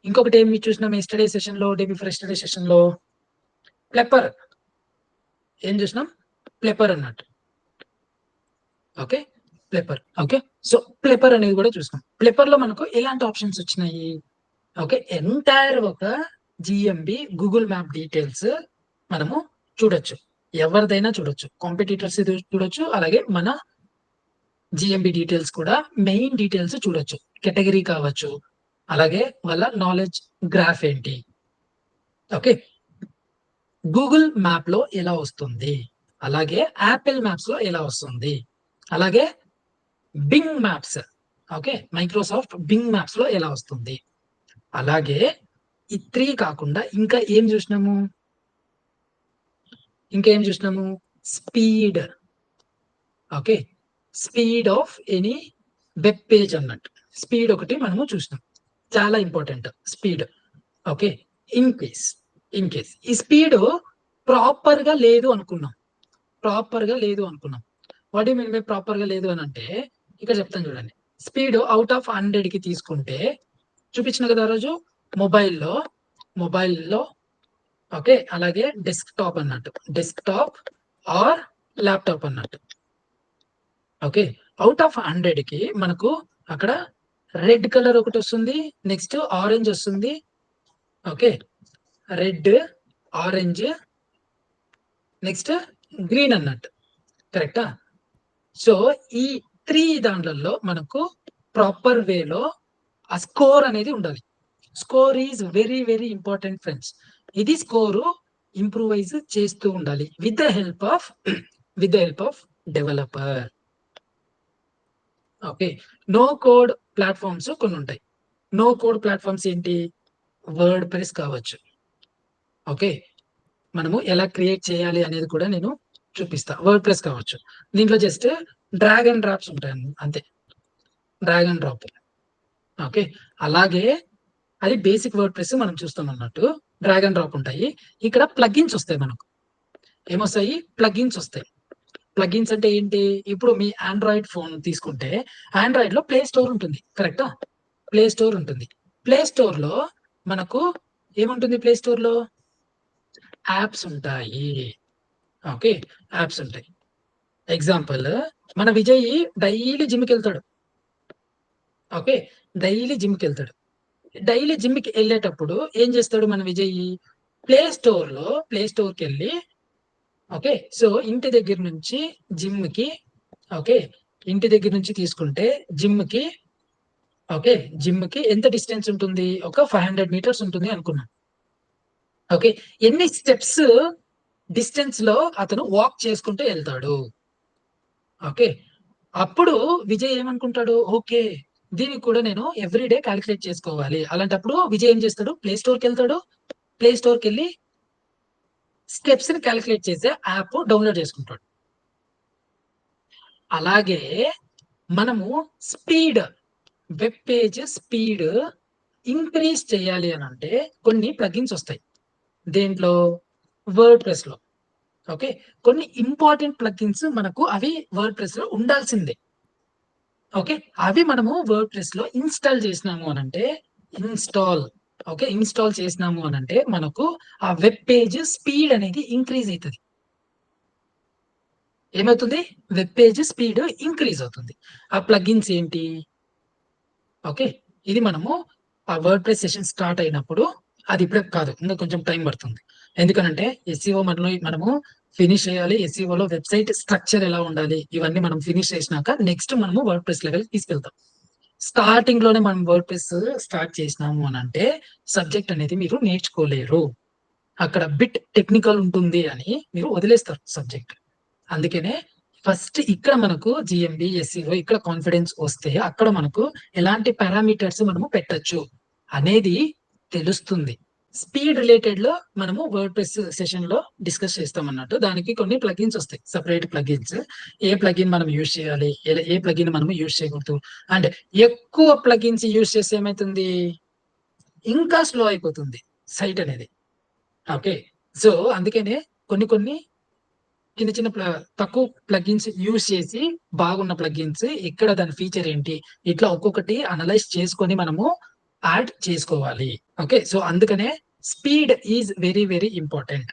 ఇంకొకటి ఏమి చూసినాం ఎస్టర్డే సెషన్లో, డే బిఫోర్ ఎస్టర్డే సెషన్లో ప్లెపర్ ఏం చూసినాం, ప్లెపర్ అన్నట్టు. ఓకే, ప్లెపర్. ఓకే, సో ప్లెపర్ అనేది కూడా చూసినాం. ప్లెపర్ లో మనకు ఎలాంటి ఆప్షన్స్ వచ్చినాయి? ఓకే, ఎంటైర్ ఒక జిఎంబి గూగుల్ మ్యాప్ డీటెయిల్స్ మనము చూడొచ్చు, ఎవరిదైనా చూడొచ్చు, కాంపిటీటర్స్ చూడొచ్చు, అలాగే మన జిఎంబి డీటెయిల్స్ కూడా, మెయిన్ డీటెయిల్స్ చూడొచ్చు, కేటగిరీ కావచ్చు, అలాగే వాళ్ళ నాలెడ్జ్ గ్రాఫ్ ఏంటి. ఓకే, గూగుల్ మ్యాప్ లో ఎలా వస్తుంది, అలాగే యాపిల్ మ్యాప్స్ లో ఎలా వస్తుంది, అలాగే Bing maps, okay Microsoft Bing maps లో ఎలా వస్తుంది. అలాగే ఈ 3 కాకుండా ఇంకా ఏం చూసినాము, ఇంకేం చూసినాము, speed. Okay, speed of any web page అన్నట్టు, స్పీడ్ ఒకటి మనము చూసినాం, చాలా important speed. Okay, in case ఈ స్పీడ్ ప్రాపర్ గా లేదు అనుకున్నాం, what you mean by proper గా లేదు అని అంటే, ఇక్కడ చెప్తాను చూడండి. స్పీడ్ అవుట్ ఆఫ్ 100 కి తీసుకుంటే చూపించిన కదా ఆ రోజు, మొబైల్లో ఓకే, అలాగే డెస్క్టాప్ అన్నట్టు, డెస్క్టాప్ ఆర్ ల్యాప్టాప్ అన్నట్టు. ఓకే, అవుట్ ఆఫ్ 100 కి మనకు అక్కడ రెడ్ కలర్ ఒకటి వస్తుంది, నెక్స్ట్ ఆరెంజ్ వస్తుంది. Okay, red, orange, next green అన్నట్టు, కరెక్టా? సో ఈ 3 దాంట్లలో మనకు ప్రాపర్ వేలో ఆ స్కోర్ అనేది ఉండాలి. Score is very very important friends. ఇది స్కోరు ఇంప్రూవైజ్ చేస్తూ ఉండాలి with the help of developer. Okay, no code platforms కొన్ని ఉంటాయి. నో కోడ్ ప్లాట్ఫామ్స్ ఏంటి? వర్డ్ ప్రెస్ కావచ్చు. ఓకే, మనము ఎలా క్రియేట్ చేయాలి అనేది కూడా నేను చూపిస్తా. వర్డ్ ప్రెస్ కావచ్చు, దీంట్లో జస్ట్ డ్రాగ్ అండ్ డ్రాప్స్ ఉంటాయి అంతే, డ్రాగ్ అండ్ డ్రాప్. ఓకే, అలాగే అది బేసిక్ వర్డ్ ప్రెస్ మనం చూస్తాం అన్నట్టు, డ్రాగ్ అండ్ డ్రాప్ ఉంటాయి. ఇక్కడ ప్లగిన్స్ వస్తాయి, మనకు ఏమొస్తాయి, ప్లగిన్స్ వస్తాయి. ప్లగిన్స్ అంటే ఏంటి? ఇప్పుడు మీ ఆండ్రాయిడ్ ఫోన్ తీసుకుంటే ఆండ్రాయిడ్ లో ప్లే స్టోర్ ఉంటుంది, కరెక్టా? ప్లే స్టోర్ ఉంటుంది. ప్లే స్టోర్ లో మనకు ఏముంటుంది? ప్లే స్టోర్ లో యాప్స్ ఉంటాయి. ఓకే, యాప్స్ ఉంటాయి. ఎగ్జాంపుల్, మన విజయ్ డైలీ జిమ్కి వెళ్తాడు. ఓకే, డైలీ జిమ్కి వెళ్తాడు. డైలీ జిమ్కి వెళ్ళేటప్పుడు ఏం చేస్తాడు మన విజయ్? ప్లే స్టోర్కి వెళ్ళి, ఓకే, సో ఇంటి దగ్గర నుంచి జిమ్కి, ఓకే ఇంటి దగ్గర నుంచి తీసుకుంటే జిమ్కి, ఓకే జిమ్కి ఎంత డిస్టెన్స్ ఉంటుంది? ఒక 500 మీటర్స్ ఉంటుంది అనుకున్నాం. ఓకే, ఎన్ని స్టెప్స్ డిస్టెన్స్ లో అతను వాక్ చేసుకుంటూ వెళ్తాడు? ఓకే, అప్పుడు విజయ్ ఏమనుకుంటాడు? ఓకే, దీనికి కూడా నేను ఎవ్రీడే క్యాలిక్యులేట్ చేసుకోవాలి. అలాంటప్పుడు విజయ్ ఏం చేస్తాడు? ప్లే స్టోర్కి వెళ్తాడు. ప్లే స్టోర్కి వెళ్ళి స్టెప్స్ ని క్యాలిక్యులేట్ చేసే యాప్ డౌన్లోడ్ చేసుకుంటాడు. అలాగే మనము speed, web page speed increase చేయాలి అని అంటే కొన్ని ప్లగిన్స్ వస్తాయి. దేంట్లో? వర్డ్ ప్రెస్ లో. ఓకే, కొన్ని ఇంపార్టెంట్ ప్లగిన్స్ మనకు అవి వర్డ్ ప్రెస్ లో ఉండాల్సిందే. ఓకే, అవి మనము వర్డ్ ప్రెస్ లో ఇన్స్టాల్ చేసినాము అని అంటే, ఇన్స్టాల్ చేసినాము అని అంటే మనకు ఆ వెబ్ పేజ్ స్పీడ్ అనేది ఇంక్రీజ్ అవుతుంది. ఏమవుతుంది? వెబ్ పేజ్ స్పీడ్ ఇంక్రీజ్ అవుతుంది. ఆ ప్లగిన్స్ ఏంటి? ఓకే, ఇది మనము ఆ వర్డ్ ప్రెస్ సెషన్ స్టార్ట్ అయినప్పుడు, అది ఇప్పుడే కాదు, ఇంకా కొంచెం టైం పడుతుంది. ఎందుకనంటే ఎస్ఈఓ మనము ఫినిష్ చేయాలి. ఎస్ఈఓలో వెబ్సైట్ స్ట్రక్చర్ ఎలా ఉండాలి, ఇవన్నీ మనం ఫినిష్ చేసినాక నెక్స్ట్ మనము వర్డ్ ప్రెస్ లెవెల్ తీసుకెళ్తాం. స్టార్టింగ్ లోనే మనం వర్డ్ ప్రెస్ స్టార్ట్ చేసినాము అని అంటే సబ్జెక్ట్ అనేది మీరు నేర్చుకోలేరు. అక్కడ బిట్ టెక్నికల్ ఉంటుంది అని మీరు వదిలేస్తారు సబ్జెక్ట్. అందుకనే ఫస్ట్ ఇక్కడ మనకు జిఎంబి, ఎస్ఈఓ ఇక్కడ కాన్ఫిడెన్స్ వస్తే అక్కడ మనకు ఎలాంటి పారామీటర్స్ మనము పెట్టొచ్చు అనేది తెలుస్తుంది. స్పీడ్ రిలేటెడ్ లో మనము వర్డ్ ప్రెస్ సెషన్ లో డిస్కస్ చేస్తాం అన్నట్టు. దానికి కొన్ని ప్లగిన్స్ వస్తాయి, సపరేట్ ప్లగిన్స్. ఏ ప్లగిన్ మనం యూజ్ చేయాలి, ఏ ప్లగిన్ మనం యూజ్ చేయకూడదు. అండ్ ఎక్కువ ప్లగిన్స్ యూజ్ చేస్తే ఏమైతుంది? ఇంకా స్లో అయిపోతుంది సైట్ అనేది. ఓకే, సో అందుకనే కొన్ని చిన్న చిన్న తక్కువ ప్లగిన్స్ యూజ్ చేసి బాగున్న ప్లగిన్స్, ఇక్కడ దాని ఫీచర్ ఏంటి, ఇట్లా ఒక్కొక్కటి అనలైజ్ చేసుకొని మనము యాడ్ చేసుకోవాలి. ఓకే. సో, అందుకనే speed is very, very important.